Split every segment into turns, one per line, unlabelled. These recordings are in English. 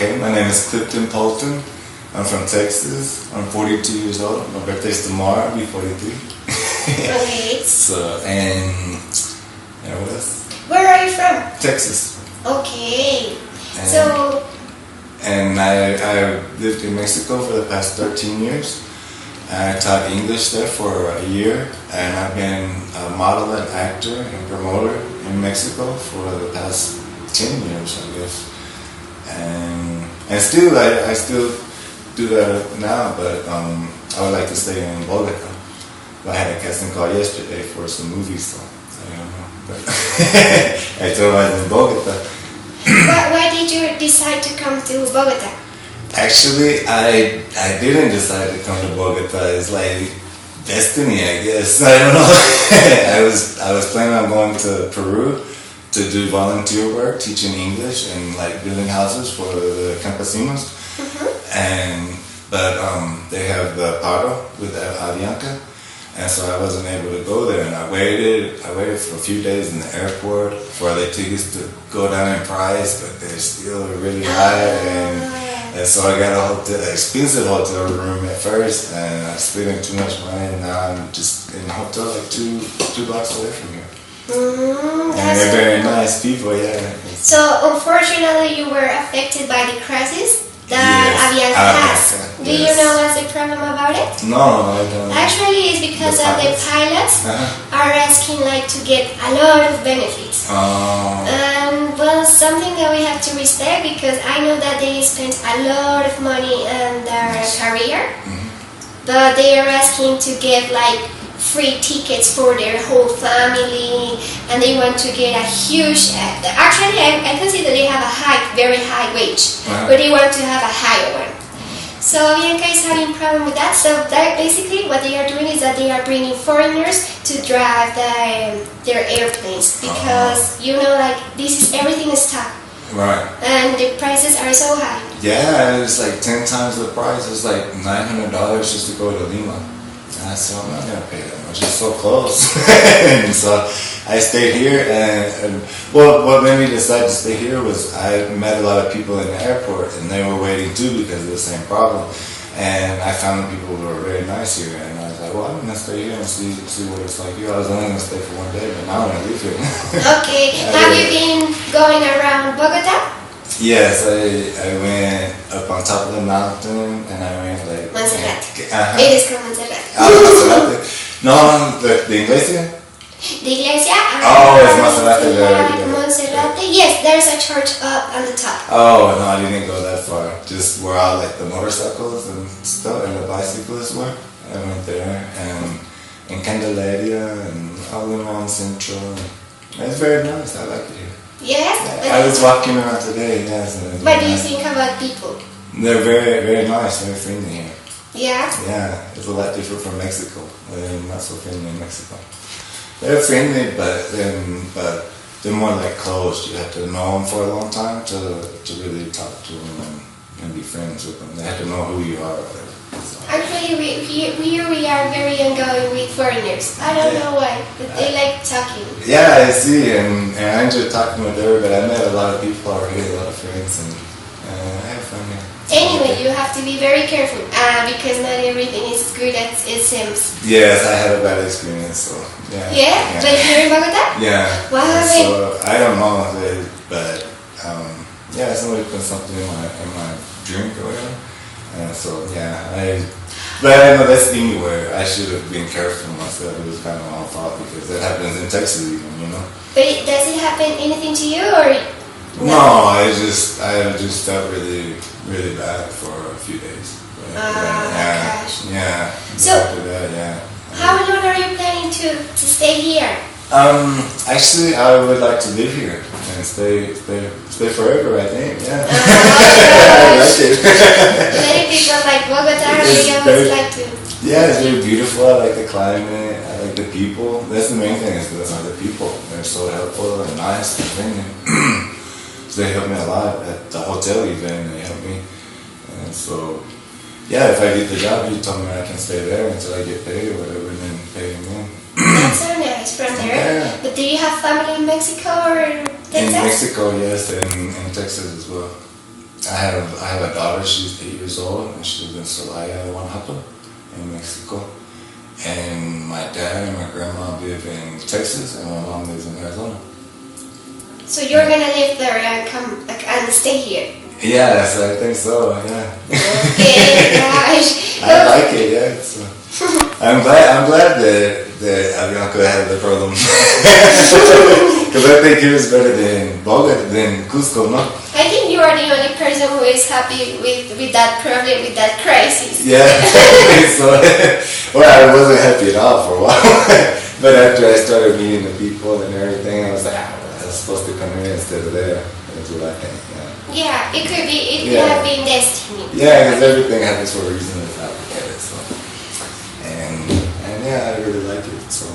Okay, my name is Clifton Polton. I'm from Texas. I'm 42 years old. My birthday's tomorrow. I'll be 43.
Okay.
So, and what else?
Where are you from?
Texas.
Okay.
And,
So.
And I lived in Mexico for the past 13 years. I taught English there for a year, and I've been a model and actor and promoter in Mexico for the past 10 years, I guess. And still, I still do that now, but I would like to stay in Bogota. I had a casting call yesterday for some movies, so I don't know. But I told him I was in Bogota.
Why did you decide to come to Bogota?
Actually, I didn't decide to come to Bogota. It's like destiny, I guess. I don't know. I was planning on going to Peru to do volunteer work, teaching English and like building houses for the campesinos. But they have the paro with Avianca, and so I wasn't able to go there. And I waited for a few days in the airport for the tickets to go down in price, but they're still really high. And so I got an expensive hotel room at first, and I spent too much money, and now I'm just in a hotel like two blocks away from here. And they're very nice people, yeah.
So unfortunately you were affected by the crisis that Avianca has. Do you know what's the problem about it?
No, I don't.
Actually, it's because the pilots are asking like to get a lot of benefits. Well, something that we have to respect, because I know that they spend a lot of money on their career, but they are asking to get like free tickets for their whole family, and they want to get a huge. Actually, I consider they have a very high wage, but they want to have a higher one. So Avianca is having a problem with that. So that basically what they are doing is that they are bringing foreigners to drive their airplanes, because like everything is tough.
Right.
And the prices are so high.
Yeah, it's like 10 times the price. It's like $900 just to go to Lima. So I'm not gonna pay that much. It's so close. And so I stayed here, and what made me decide to stay here was I met a lot of people in the airport, and they were waiting too because of the same problem. And I found people who were very nice here, and I was like, well, I'm gonna stay here and see what it's like here. I was only gonna stay for one day, but now I'm gonna leave here.
Okay. Have you been going around Bogota?
Yes, I went up on top of the mountain, and I went like
Montserrat. It is called Montserrat.
Montserrat. No, the iglesia.
The iglesia.
Oh, it's Montserrat.
Montserrat. Yes, there's a church up on the top.
Oh no, I didn't go that far. Just where all like the motorcycles and stuff and the bicyclists were. I went there, and in Candelaria and all around Central. It's very nice. I like it here.
Yes.
I was walking around today. Yes.
What do you think about people?
They're very, very nice, very friendly here.
Yeah.
Yeah, it's a lot different from Mexico. They're not so friendly in Mexico. They're friendly, but they're more like closed. You have to know them for a long time to really talk to them and be friends with them. They have to know who you are. Or whatever. So.
Actually, we are very ongoing with foreigners. I don't know why, but they like talking.
Yeah, I see, and I enjoy talking with everybody. I met a lot of people already, a lot of friends, and I have fun here.
Anyway, you have to be very careful because not everything is good as it seems.
Yes, I had a bad experience, so yeah.
Yeah? But here in Bogota?
Yeah.
What happened?
So I don't know, but yeah, somebody put something in my drink or whatever. So yeah, but I know that's anywhere. I should have been careful myself. It was kind of my own fault because that happens in Texas even,
But does it happen anything to you or?
No, I just felt really, really bad for a few days.
Gosh.
Yeah.
So
after that, yeah.
How long are you planning to stay here?
Actually, I would like to live here and stay forever. I think, yeah.
I
like it.
Many people like Bogota. They always like to.
Yeah, it's very beautiful. I like the climate. I like the people. That's the main thing. Is the people. They're so helpful and nice and friendly. So they helped me a lot at the hotel even. They helped me, and so yeah. If I get the job, he told me I can stay there until I get paid or whatever, and then pay him in.
That's so nice from there.
Yeah.
But do you have family in Mexico or Texas?
In Mexico, yes, and in Texas as well. I have a daughter. She's 8 years old, and she lives in Celaya, Oaxaca, in Mexico. And my dad and my grandma live in Texas, and my mom lives in Arizona.
So you're gonna live there and come and stay here?
Yes, I think so. Yeah.
Okay, gosh.
I like it. Yeah. So. I'm glad that Avianca had the problem. Because I think it was better than Bogota, than Cusco, no?
I think you are the only person who is happy with that problem, with that crisis.
Yeah. So, well, I wasn't happy at all for a while. But after I started meeting the people and everything, I was like, I was supposed to come here instead of there. That's what I think.
Yeah, it could be. It could have been destiny.
Yeah, because everything happens for a reason. If I look at it, so and yeah, I really like it. So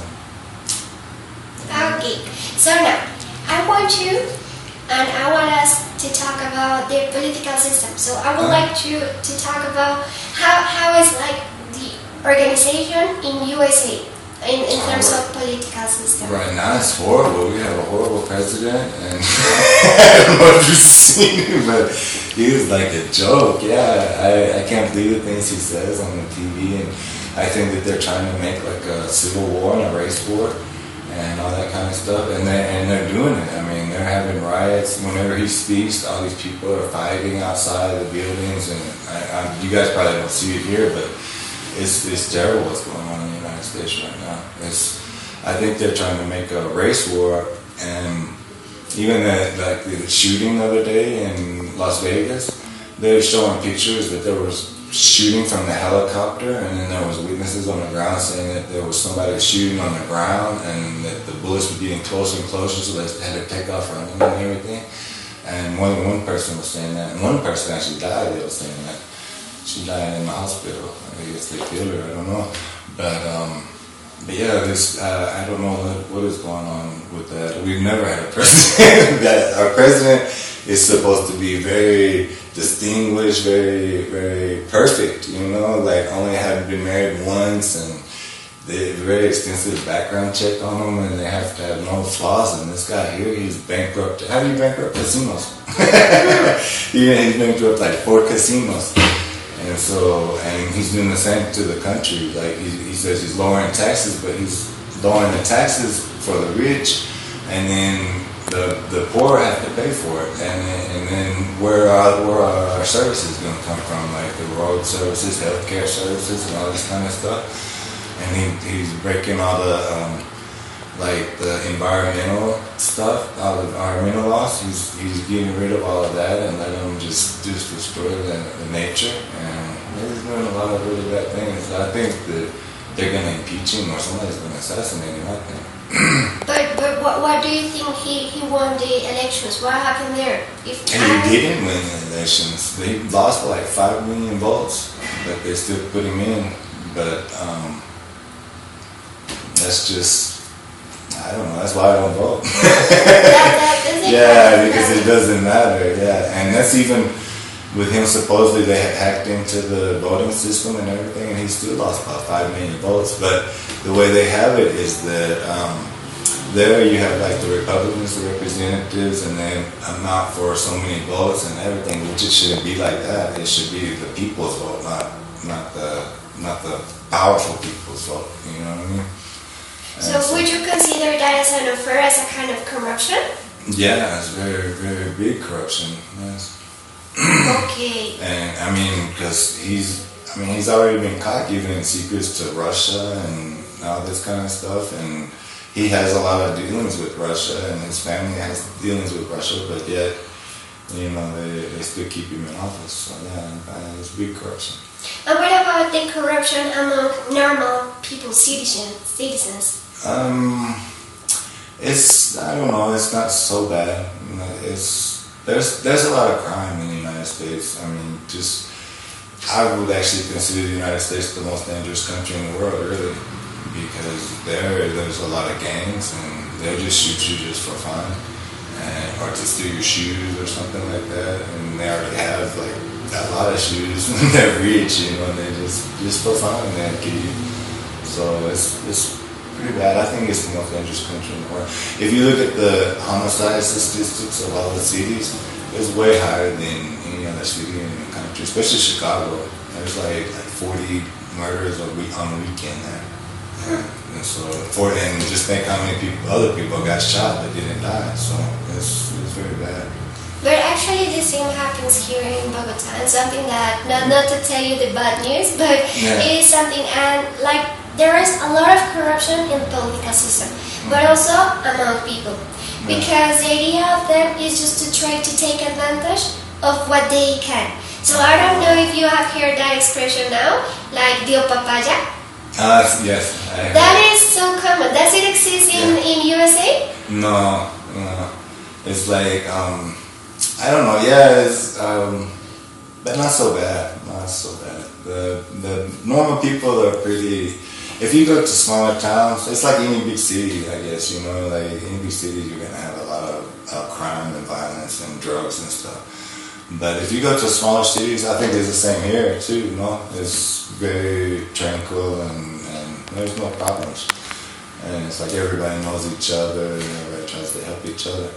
okay, so now I want you and I want us to talk about the political system. So I would like to talk about how is like the organization in USA in terms of political system.
Right now it's horrible. We have a horrible president, and I don't know if you've seen him, but he was like a joke. Yeah, I can't believe the things he says on the TV, and I think that they're trying to make like a civil war and a race war and all that kind of stuff, and they're doing it. I mean, they're having riots whenever he speaks. All these people are fighting outside the buildings, and you guys probably don't see it here, but it's terrible what's going on in the United States right now. I think they're trying to make a race war, and even like the shooting the other day in Las Vegas, they're showing pictures that there was shooting from the helicopter, and then there was witnesses on the ground saying that there was somebody shooting on the ground, and that the bullets were getting closer and closer, so they had to take off running and everything. And one person was saying that, and one person actually died. They were saying that she died in the hospital. I guess they killed her. I don't know, but yeah, I don't know what is going on with that. We've never had a president. Our president is supposed to be very distinguished, very, very perfect, you know, like only have been married once, and they have a very extensive background check on them, and they have to have no flaws. And this guy here, he's bankrupt. How do you bankrupt casinos? He's bankrupt like 4 casinos. And he's doing the same to the country. Like he says he's lowering taxes, but he's lowering the taxes for the rich, and then the poor have to pay for it. And then where are our services going to come from? Like the road services, healthcare services, and all this kind of stuff. And he's breaking all the like the environmental stuff, all the environmental laws. He's getting rid of all of that and letting them just destroy the nature. And he's doing a lot of really bad things. I think that they're going to impeach him, or somebody's going to assassinate him, I think.
But what do you think he won the elections? What happened there?
He didn't win the elections. He lost like 5 million votes, but they still put him in. But that's just, I don't know, that's why I don't vote. Yeah, because it doesn't matter, yeah. And that's even with him, supposedly they had hacked into the voting system and everything, and he still lost about 5 million votes. But the way they have it is that there you have like the Republicans, the representatives, and they amount for so many votes and everything, which it shouldn't be like that. It should be the people's vote, not the powerful people's vote, you know what I mean?
So would you consider that as an affair, as a kind of corruption?
Yeah, it's very, very big corruption, yes.
Okay.
And I mean, because he's already been caught giving secrets to Russia and all this kind of stuff, and he has a lot of dealings with Russia, and his family has dealings with Russia, but yet, you know, they still keep him in office. So yeah, it's big corruption.
And what about the corruption among normal people, citizens?
I don't know, it's not so bad. You know, there's a lot of crime in the United States. I mean, I would actually consider the United States the most dangerous country in the world, really, because there's a lot of gangs, and they'll just shoot you just for fun, or to steal your shoes or something like that. And they already have like a lot of shoes when they're rich, you know, and they just for fun and they kill you. So it's pretty bad. I think it's the most dangerous country in the world. If you look at the homicide statistics of all the cities, it's way higher than any other city in the country, especially Chicago. There's like 40 murders on a weekend there. And so, and just think how many other people got shot but didn't die. So it's very bad.
But actually the same happens here in Bogota, and something that, not to tell you the bad news, but it is something, and like there is a lot of corruption in the political system, but also among people, because the idea of them is just to try to take advantage of what they can. So I don't know if you have heard that expression now, like Dio Papaya.
Yes.
That is so common. Does it exist in USA?
No. It's like, I don't know. Yeah, it's but not so bad. Not so bad. The normal people are pretty. If you go to smaller towns, it's like any big city, I guess. You know, like any big city, you're gonna have a lot of crime and violence and drugs and stuff. But if you go to smaller cities, I think it's the same here too. You know, it's very tranquil and there's no problems. And it's like everybody knows each other and everybody tries to help each other.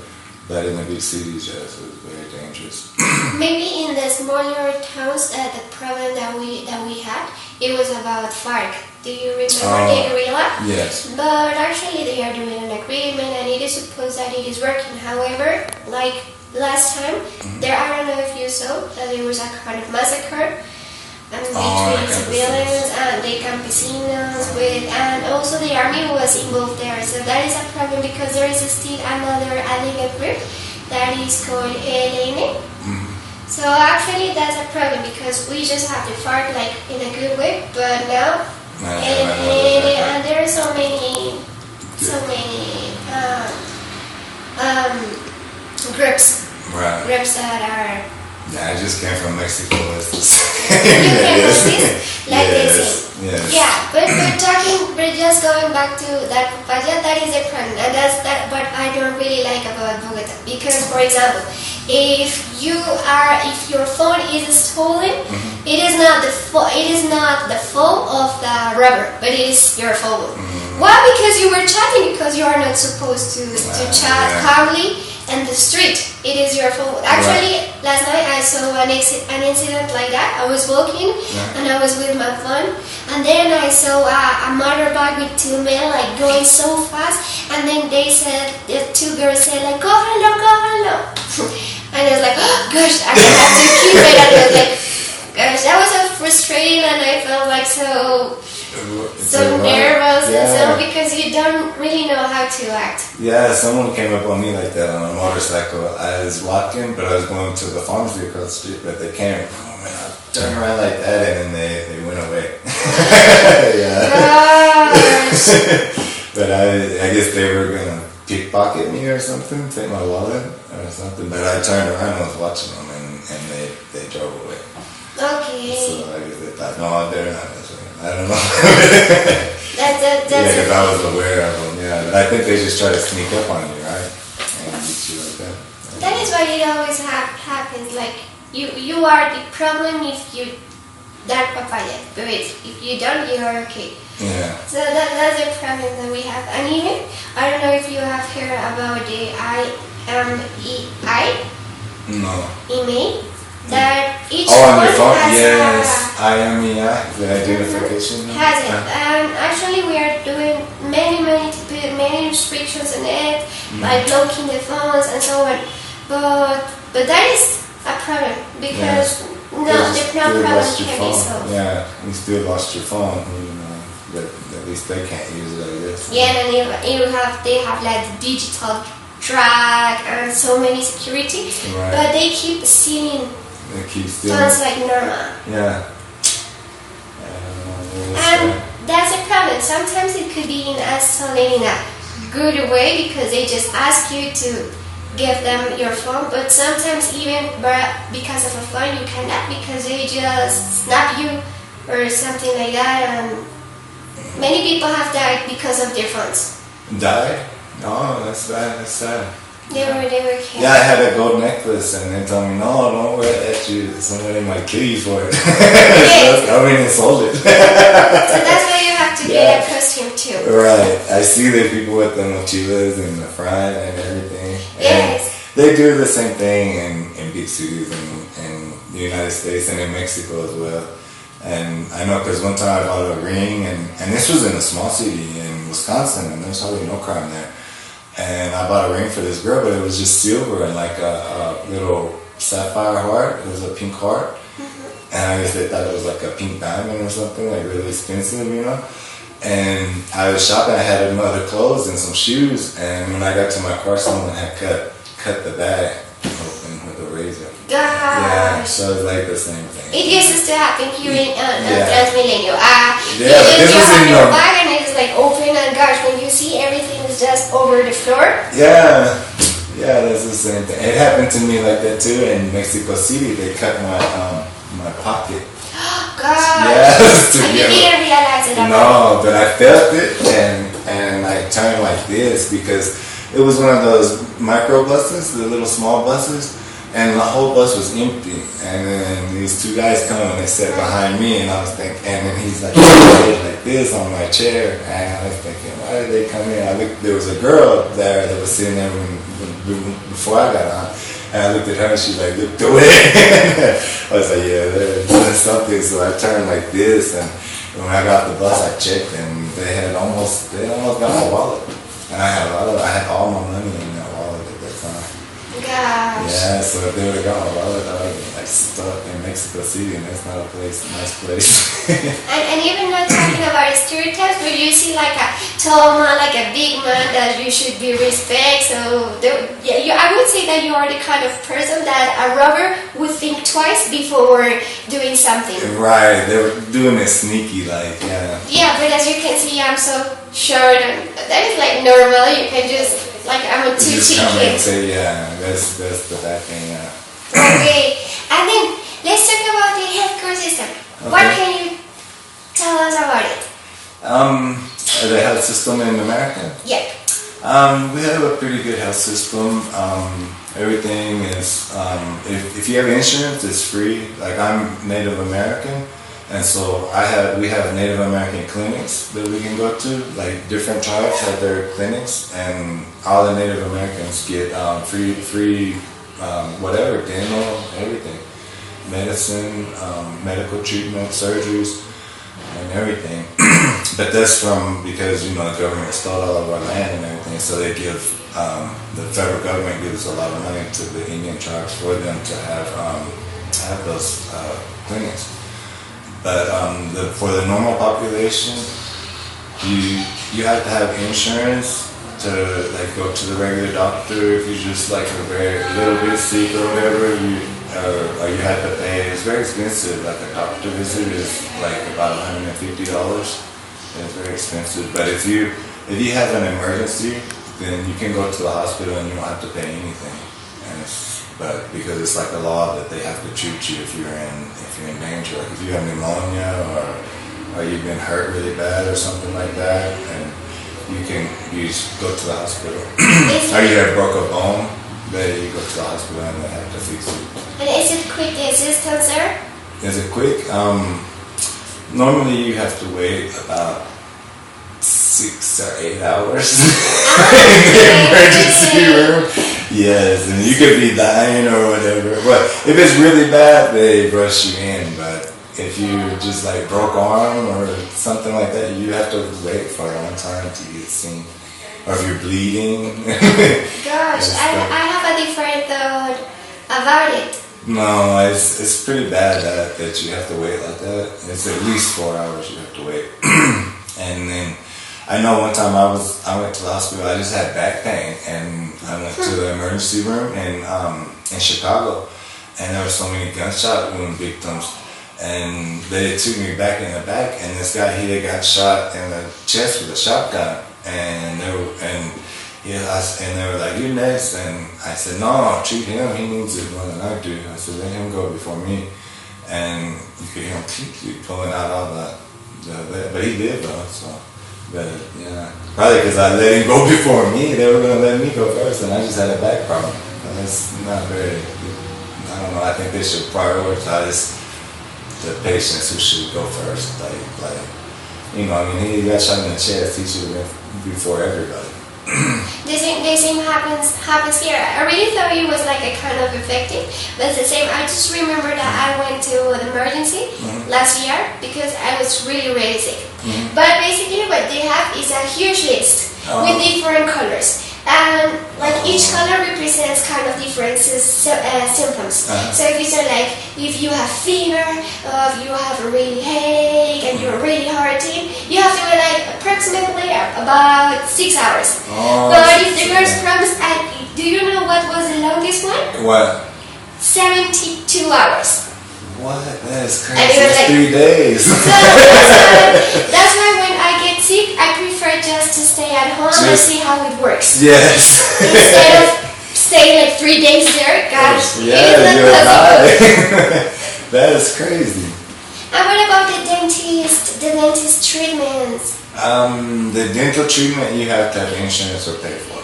But in the big cities, yes, it's very dangerous.
Maybe in the smaller towns, the problem that we had, it was about FARC. Do you remember the guerrilla?
Yes.
But actually they are doing an agreement and it is supposed that it is working. However, like last time, I don't know if you saw, that there was a kind of massacre between civilians and the campesinos, and also the army was involved there. So that is a problem because there is still another illegal group that is called ELN. So actually that's a problem because we just have the FARC like in a good way, but now and there are so many groups.
Right.
Groups that are.
Yeah, I just came from Mexico.
You came from this? Like this?
Yes.
Yeah, but just going back to that papaya, that is a problem, and that's that. But I don't really like about Bogota because, for example, if your phone is stolen, it is not the fault of the robber, but it is your phone. Why? Because you were chatting, because you are not supposed to chat calmly in the street. It is your phone. Actually, last night I saw an incident like that. I was walking and I was with my phone, and then I saw a motorbike with two men like going so fast, and then the two girls said like, go hello. And I was like, oh gosh, I had to keep it, and I was like, gosh, that was so frustrating, and I felt like so nervous and so because you don't really know how to act.
Yeah, someone came up on me like that on a motorcycle. I was walking, but I was going to the pharmacy across the street, but they came. Oh man, I turned around like that, and then they went away. But I guess they were gonna pickpocket me or something, take my wallet or something. But I turned around and was watching them, and they drove away.
Okay.
So I guess they thought, no, they're not. I don't know.
That's
because I was aware of them. Yeah, but I think they just try to sneak up on you, right, and beat you like that.
That is why it always happens. Like you are the problem if you that papaya, but if you don't, you are okay.
Yeah. So
that's a problem that we have, and even I don't know if you have heard about the IMEI.
No.
Email. That each
on
one
your phone?
has
yes, IMEI, the identification number.
Has it. And actually we are doing many restrictions on it, like blocking the phones and so on. But that is a problem because the problem can be solved.
Yeah, you still lost your phone, you know, but at least they can't use it, I guess.
Yeah, and they have like the digital track and so many security, but they keep stealing.
They keep stealing.
Sounds like normal.
Yeah.
And that's a problem. Sometimes it could be in a good way because they just ask you to give them your phone, but sometimes even because of a phone you cannot because they just snap you or something like that, and many people have died because of their phones.
Died? No, that's bad. That's sad.
They were killed.
Yeah, I had a gold necklace, and they told me, no, don't wear that. Somebody might kill you for it.
Yes.
I mean, insulted.
So that's why you have to get a costume too.
Right. I see the people with the mochilas and the front and everything.
Yes.
They do the same thing in big cities in the United States and in Mexico as well. And I know because one time I bought a ring, and this was in a small city in Wisconsin, and there's hardly no crime there. And I bought a ring for this girl, but it was just silver and like a little sapphire heart. It was a pink heart. And I guess they thought it was like a pink diamond or something, like really expensive, you know? And I was shopping, I had other clothes and some shoes, and when I got to my car, someone had cut the bag open with a razor.
Gosh.
Yeah, so it's like the same thing.
It used to happen here in Transmilenio.
Yeah,
you
this was
have
in
your bag and it's like open, and gosh, when you see everything is just over the floor.
Yeah, that's the same thing. It happened to me like that too in Mexico City. They cut my pocket.
Gosh.
Yes,
And you didn't realize it.
No, but I felt it, and I turned like this because it was one of those micro buses, the little small buses, and the whole bus was empty. And then these two guys come and they sat behind me, and I was thinking, and then he's like this on my chair, and I was thinking, why did they come in? I looked, there was a girl there that was sitting there before I got on. And I looked at her and she like looked away. I was like, yeah, there's something. So I turned like this, and when I got off the bus, I checked, and they almost got my wallet. And I had all my money in that wallet at that time.
Gosh.
Yeah, so if they would have got my wallet, I would have been like stuck in Mexico City, and that's not a nice place.
and even not talking about stereotypes, but you see like a tall man, like a big man that you should be respect. So I would say that you are the kind of person that a robber would think twice before doing something.
Right, they were doing it sneaky, like, yeah.
Yeah, but as you can see, I'm so short, and that is like normal. You can just, like, I'm a
You just
two-cheek
come and
kid.
say, yeah, that's the bad thing, yeah.
Okay, and then let's talk about the healthcare system.
Okay.
What can you tell us about it?
The health system in America?
Yeah.
We have a pretty good health system. Everything is, if you have insurance, it's free. Like, I'm Native American, and so we have Native American clinics that we can go to. Like, different tribes have their clinics, and all the Native Americans get free whatever, dental, everything, medicine, medical treatment, surgeries, and everything. But that's because, you know, the government stole all of our land and everything, so they give, the federal government gives a lot of money to the Indian tribes for them to have those clinics. But for the normal population, you have to have insurance to like go to the regular doctor. If you just like a very little bit sick or whatever, or you have to pay. It's very expensive. Like a doctor visit is like about $150. It's very expensive. But if you have an emergency, then you can go to the hospital and you don't have to pay anything. But because it's like a law that they have to treat you if you're in danger. Like if you have pneumonia or you've been hurt really bad or something like that, and you just go to the hospital. Or you have broke a bone, then you go to the hospital and they have to fix it.
And is it quick assistance there?
Is it quick? Normally you have to wait about 6 or 8 hours in the emergency room. Yes, and you could be dying or whatever. But if it's really bad, they rush you in. But if you just like broke arm or something like that, you have to wait for a long time to get seen. Or if you're bleeding.
Gosh, I have a different thought about it.
No, it's pretty bad that you have to wait like that. It's at least 4 hours you have to wait. And then I know one time I went to the hospital. I just had back pain, and I went to the emergency room in Chicago, and there were so many gunshot wound victims, and they took me back in the back, and this guy he had got shot in the chest with a shotgun, and they were like, "You next?" And I said, "No, treat him. He needs it more than I do." I said, "Let him go before me." And you could hear him pulling out all but he lived though, so. But yeah, probably because I let him go before me, they were gonna let me go first, and I just had a back problem. And that's not very. I don't know. I think they should prioritize the patients who should go first. Like you know, I mean, he got shot in the chest. He should have been before everybody.
The same happens here. I really thought it was like a kind of effective, but it's the same. I just remember that I went to the emergency last year because I was really sick. But basically, what they have is a huge list with different colors. And like each color represents kind of different symptoms. So if you say like if you have fever, if you have a really headache and you're really hurting, you have to wait like approximately about 6 hours. But if the nurse promised, do you know what was the longest one?
What?
72 hours.
What? That is crazy. That's like, 3 days.
So that's why when I get sick, I prefer just to stay at home and see how it works.
Yes.
Instead of staying like 3 days there, gosh,
yeah, you're right. That is crazy.
And what about the dentist? The dentist treatments?
The dental treatment you have to have insurance or pay for.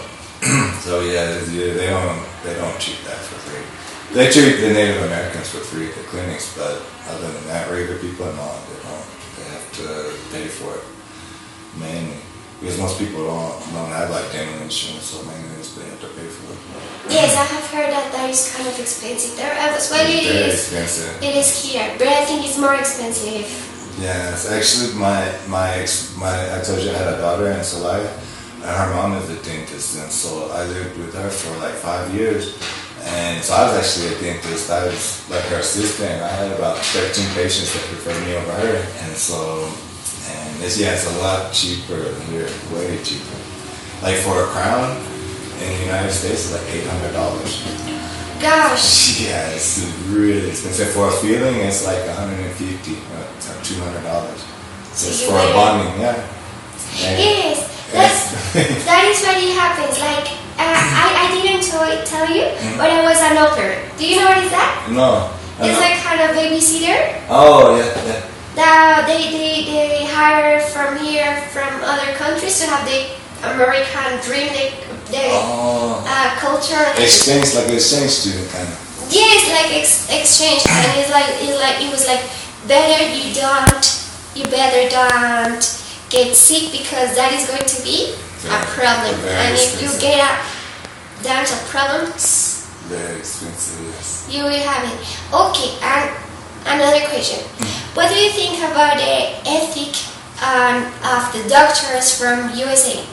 So yeah, they don't treat that for free. They treat the Native Americans for free at the clinics, but other than that, regular people, no, they don't. They have to pay for it, mainly. Because most people don't have like dental insurance, so mainly they have to pay for it.
Yes, I have heard that is kind of expensive there as well. It is
expensive.
It is here, but I think it's more expensive.
Yeah, it's actually I told you I had a daughter in Celaya, and her mom is a dentist, and so I lived with her for like 5 years. And so I was actually a dentist. I was like her assistant. I had about 13 patients that referred me over her. And so, it's a lot cheaper here, way cheaper. Like for a crown in the United States, it's like $800.
Gosh.
Yeah, it's really expensive. For a filling, it's like $150 or $200. Just for a bonding, yeah.
Yes, that is what it happens. Like, I didn't tell you, but I was an au pair. Do you know what is that?
No.
It's like kind of babysitter.
Oh, yeah.
That they hire from here, from other countries to have the American dream, the culture.
Exchange, like an exchange student kind of.
Yes, like exchange, and it was like you better don't get sick because that is going to be a problem. And if you get a dental problem,
very expensive, yes.
You will have it. Okay, and another question. What do you think about the ethic of the doctors from USA?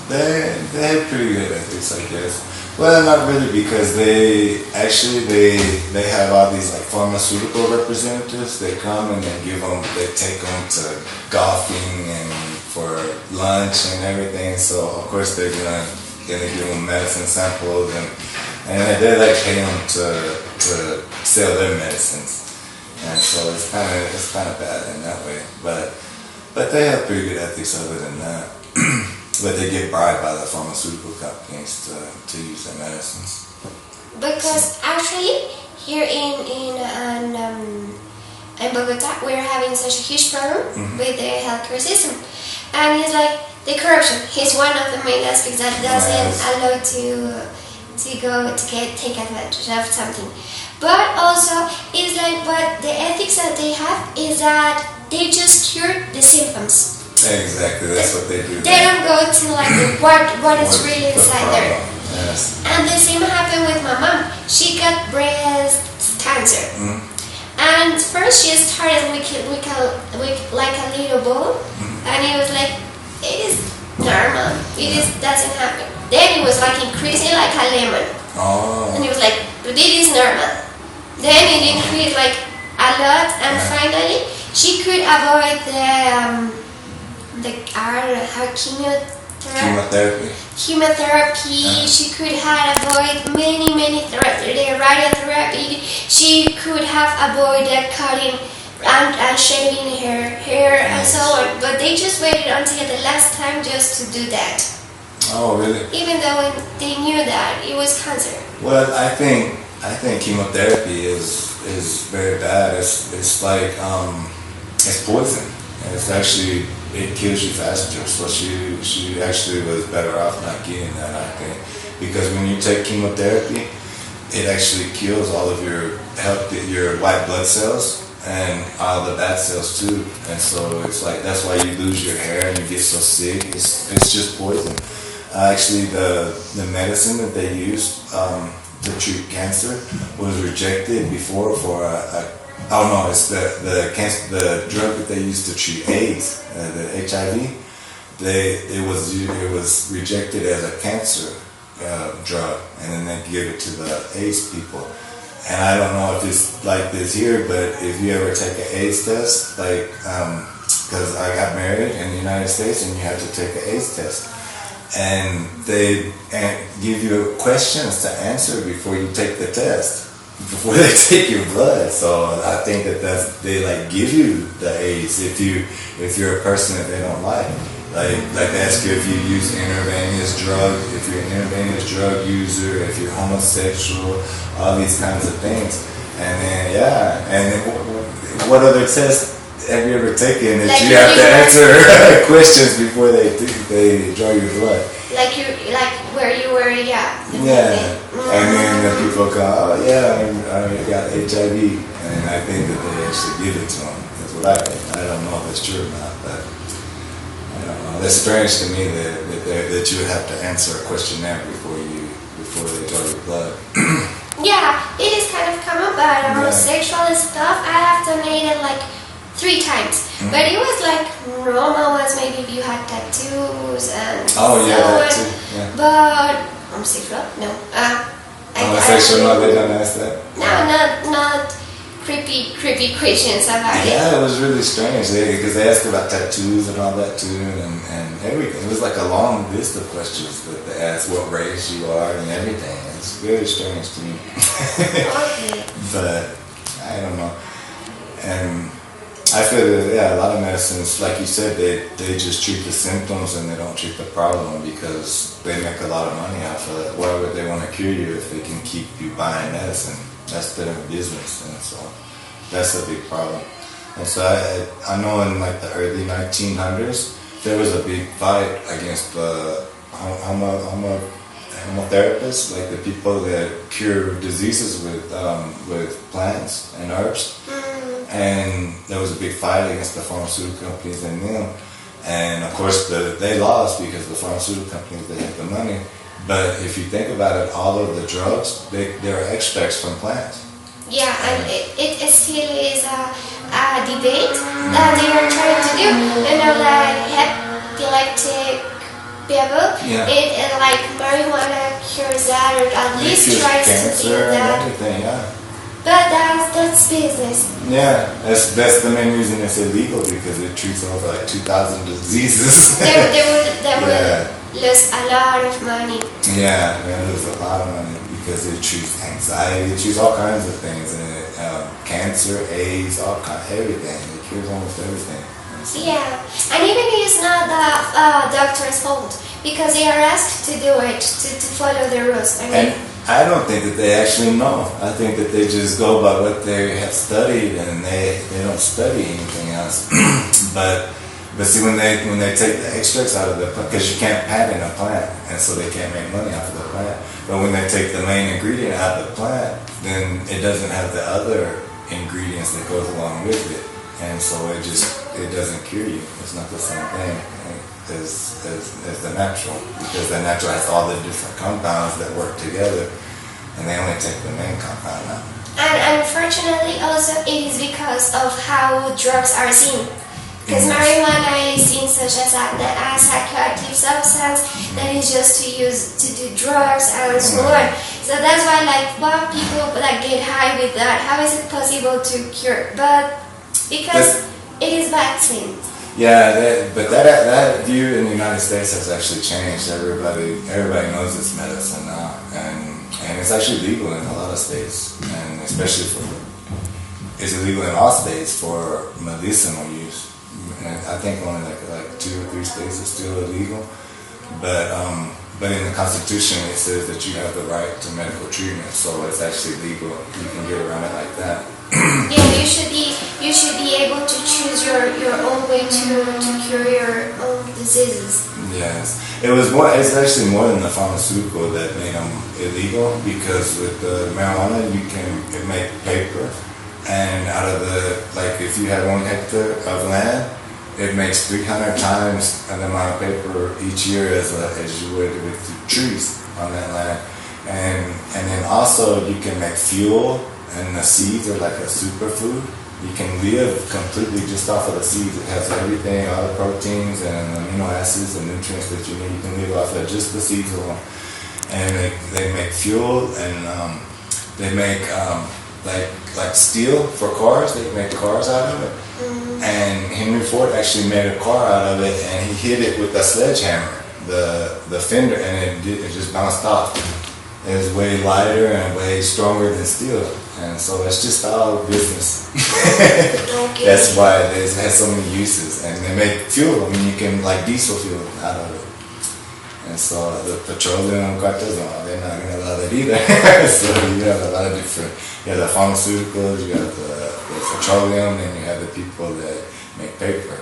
They have pretty good ethics, I guess. Well, not really, because they have all these like pharmaceutical representatives. They come and they take them to golfing and for lunch and everything. So of course they're gonna give them medicine samples and they like pay them to sell their medicines. And so it's kind of bad in that way. But they have pretty good ethics other than that. But they get bribed by the pharmaceutical companies to use their medicines.
Because actually, here in Bogota, we're having such a huge problem with the healthcare system, and it's like the corruption is one of the main aspects that doesn't allow to take advantage of something. But also, it's like what the ethics that they have is that they just cure the symptoms.
Exactly, that's what they do.
They don't go to like what is really inside there.
Yes.
And the same happened with my mom. She got breast cancer. And first she started with like a little ball, and it was like, it is normal. It doesn't happen. Then it was like increasing like a lemon. And it was like, but it is normal. Then it increased like a lot, and finally she could avoid chemotherapy. She could have avoided many therapies. The radiotherapy. She could have avoided cutting and shaving her hair and so on. But they just waited until the last time just to do that.
Oh, really?
Even though they knew that it was cancer.
Well, I think chemotherapy is very bad. It's like it's poison, and it kills you faster. So she actually was better off not getting that, I think, because when you take chemotherapy, it actually kills all of your white blood cells, and all the bad cells too. And so it's like that's why you lose your hair and you get so sick. It's just poison. Actually, the medicine that they used to treat cancer was rejected before for it's the drug that they used to treat AIDS, the HIV. It was rejected as a cancer drug, and then they give it to the AIDS people. And I don't know if it's like this here, but if you ever take an AIDS test, like, because I got married in the United States and you have to take an AIDS test. And they give you questions to answer before you take the test, before they take your blood. So I think they like give you the AIDS if you're a person that they don't like. Like they ask you if you use intravenous drug, if you're an intravenous drug user, if you're homosexual, all these kinds of things. And then what other tests have you ever taken that you have to answer questions before they draw your blood?
Like where you were,
yeah. And then the people go, oh yeah, I got HIV, and I think that they actually give it to them. That's what I think. I don't know if it's true or not, but I don't know. That's strange to me that you would have to answer a questionnaire before they draw your blood.
Yeah, it is kind of common, but homosexual stuff, I have donated like 3 times. Mm-hmm. But it was like normal ones, maybe if you had tattoos and
that too. Yeah.
But homosexual? No.
Homosexual? No, they don't ask that.
No, not creepy questions about it.
Yeah, it was really strange because they asked about tattoos and all that too, and everything. It was like a long list of questions that they asked what race you are and everything. It's very strange to me.
Okay.
But I don't know. And I feel that a lot of medicines, like you said, they just treat the symptoms and they don't treat the problem because they make a lot of money off of it. Why would they want to cure you if they can keep you buying medicine? That's their business, and so that's a big problem. And so I know in like the early 1900s there was a big fight against the homotherapists, like the people that cure diseases with plants and herbs. And there was a big fight against the pharmaceutical companies and them. And of course they lost because the pharmaceutical companies, they had the money. But if you think about it, all of the drugs, they're extracts from plants.
Yeah, and it still is a debate that they are trying to do. Like epileptic people, it like marijuana cures that, or at least tries to do that.
Everything, yeah.
But that's business.
Yeah, that's the main reason it's illegal, because it treats over like 2,000 diseases.
They would lose a lot of money.
Yeah, they lose a lot of money because it treats anxiety, it treats all kinds of things, and cancer, AIDS, everything. It cures almost everything.
Yeah, and even it's not the doctor's fault, because they are asked to do it, to follow the rules.
I don't think that they actually know. I think that they just go by what they have studied, and they don't study anything else. But see, when they take the extracts out of the plant, because you can't patent a plant, and so they can't make money off of the plant. But when they take the main ingredient out of the plant, then it doesn't have the other ingredients that goes along with it, and so it doesn't cure you. It's not the same thing as the natural, because the natural has all the different compounds that work together, and they only take the main compound out.
And unfortunately, also it is because of how drugs are seen. Because marijuana is seen such as a psychoactive substance that is just to do drugs and so on. So that's why, like, what people that get high with that, how is it possible to cure? But because it is vaccine.
Yeah, but that view in the United States has actually changed. Everybody knows it's medicine now, and it's actually legal in a lot of states, and especially it's illegal in all states for medicinal use. And I think only like 2 or 3 states is still illegal, but in the Constitution it says that you have the right to medical treatment, so it's actually legal. You can get around it like that.
Yeah, you should be able to choose your own way to cure your own diseases.
Yes, it's actually more than the pharmaceutical that made them illegal, because with the marijuana you can make paper, and out of the, like if you have 1 hectare of land, it makes 300 times the amount of paper each year as you would with the trees on that land. And then also you can make fuel, and the seeds are like a superfood. You can live completely just off of the seeds. It has everything, all the proteins and amino acids and nutrients that you need. You can live off of just the seeds alone. And they make fuel, and they make like steel for cars. They make cars out of it. And Henry Ford actually made a car out of it, and he hit it with a sledgehammer, the fender, and it just bounced off. It was way lighter and way stronger than steel, and so it's just all business.
Okay.
That's why it has so many uses, and they make fuel. I mean, you can like diesel fuel out of it. And so the petroleum cartels, they're not going to allow that either. So you have a lot of different, you have the pharmaceuticals, you have the petroleum, and you have the people that make paper.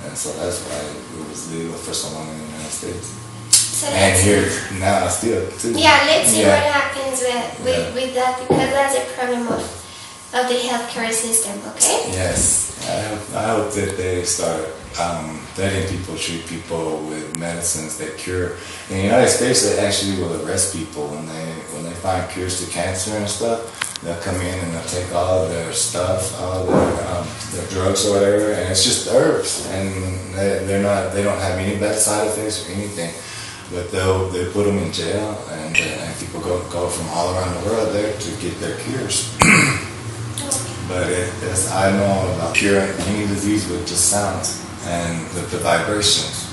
And so that's why it was legal for so long in the United States.
So
and here now still too.
Yeah, let's see what happens with that, because that's a problem of the healthcare system, okay?
Yes, I hope that they start letting people treat people with medicines that cure. In the United States, they actually will arrest people when they find cures to cancer and stuff. They'll come in and they'll take all their stuff, all their drugs or whatever, and it's just herbs, and they don't have any bad side effects or anything. But they put them in jail, and people go from all around the world there to get their cures. But I know about curing any disease with just sounds and with the vibrations,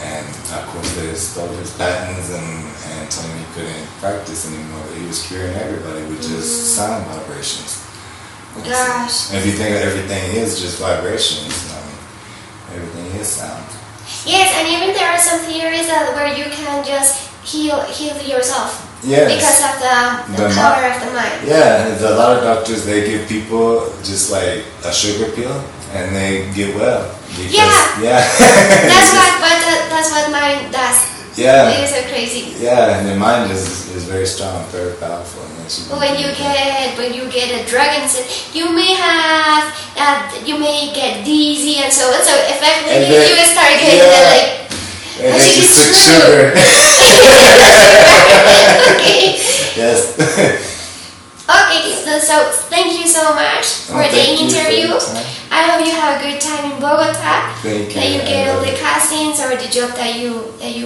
and of course they stole his patents and told him he couldn't practice anymore. But he was curing everybody with just sound vibrations.
Gosh.
And if you think that everything is just vibrations, everything is sound.
Yes, and even there are some theories where you can just heal yourself.
Yes.
Because of the power of the mind.
Yeah, a lot of doctors, they give people just like a sugar pill, and they get well. Because,
yeah. That's what mind does.
Yeah.
It is so crazy.
Yeah, and the mind is very strong, very powerful.
When you get a drug instead, you may get dizzy and so on. So effectively, you start getting
and then you took sugar.
Okay.
Yes.
Okay, so thank you so much for the interview. I hope you have a good time in Bogota.
Thank you.
That you get all the castings or the job that you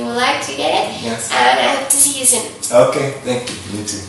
would like to get.
Yes.
And I hope to see you soon.
Okay, thank you. You too.